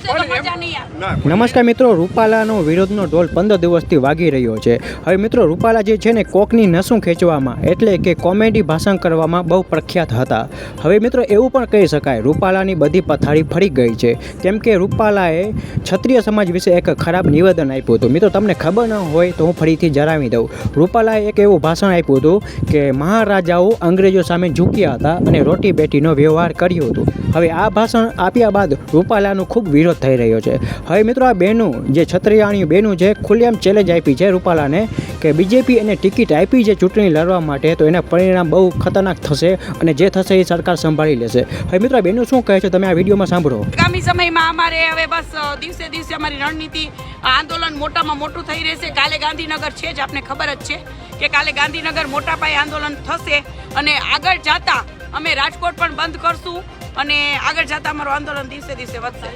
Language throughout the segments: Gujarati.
નમસ્કાર મિત્રો, રૂપાલાનો વિરોધનો ઢોલ 15 દિવસથી વાગી રહ્યો છે. હવે મિત્રો, રૂપાલા જે છે ને કોકની નસું ખેંચવામાં એટલે કે કોમેડી ભાષણ કરવામાં બહુ પ્રખ્યાત હતા. હવે મિત્રો એવું પણ કહી શકાય રૂપાલાની બધી પથારી ફરી ગઈ છે, કેમ કે રૂપાલાએ ક્ષત્રિય સમાજ વિશે એક ખરાબ નિવેદન આપ્યું હતું. મિત્રો તમને ખબર ન હોય તો હું ફરીથી જણાવી દઉં. રૂપાલાએ એક એવું ભાષણ આપ્યું હતું કે મહારાજાઓ અંગ્રેજો સામે ઝૂક્યા હતા અને રોટી બેટીનો વ્યવહાર કર્યો હતો. હવે આ ભાષણ આપ્યા બાદ રૂપાલાનો ખૂબ વિરોધ થઈ રહ્યો છે. હવે મિત્રો આ બેનું જે ક્ષત્રિયાણી બેનું છે ખુલ્લેઆમ ચેલેન્જ આપી છે રૂપાલાને કે બીજેપી એને ટિકિટ આપી છે ચૂંટણી લડવા માટે તો એના પરિણામ બહુ ખતરનાક થશે અને જે થશે એ સરકાર સંભાળી લેશે. હવે મિત્રો બેનું શું કહે છે તમે આ વિડીયોમાં સાંભળો. આગામી સમયમાં અમારે હવે બસ દિવસે દિવસે અમારી રણનીતિ આંદોલન મોટામાં મોટું થઈ રહેશે. કાલે ગાંધીનગર છે જ, આપને ખબર જ છે કે કાલે ગાંધીનગર મોટા પાયે આંદોલન થશે અને આગળ જતા અમે રાજકોટ પણ બંધ કરશું અને આગળ જતા અમારું આંદોલન દિવસે દિવસે વધશે.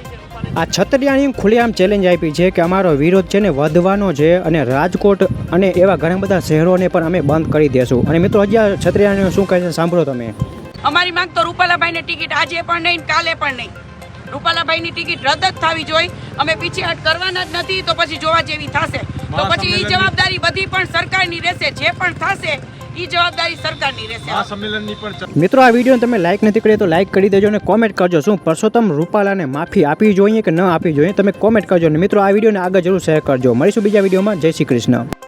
આ ક્ષત્રિયાણી ખુલ્લેઆમ ચેલેન્જ આપી છે કે અમારો વિરોધ છે ને વધવાનો છે અને રાજકોટ અને એવા ઘણા બધા શહેરોને પણ અમે બંધ કરી દેશું. અને મિત્રો હજી આ ક્ષત્રિયાણીઓ શું કહે છે સાંભળો તમે. અમારી માંગ તો રૂપાલાભાઈને ટિકિટ આજે પણ નહીં કાલે પણ નહીં. રૂપાલાભાઈની ટિકિટ રદ જ થવી જોઈએ. અમે પીછેહટ કરવાના જ નથી તો પછી જોવા જેવી થશે. તો પછી એ જવાબદારી બધી પણ સરકારની રહેશે. જે પણ થશે એ જવાબદારી સરકારની રહેશે. મિત્રો આ વિડીયો તમે લાઈક નથી કરી તો લાઈક કરી દેજો અને કોમેન્ટ કરજો શું પરસોત્તમ રૂપાલાને માફી આપવી જોઈએ કે ન આપવી જોઈએ તમે કોમેન્ટ કરજો. અને મિત્રો આ વિડીયોને આગળ જરૂર શેર કરજો. મળીશું બીજા વિડીયોમાં. જય શ્રી કૃષ્ણ.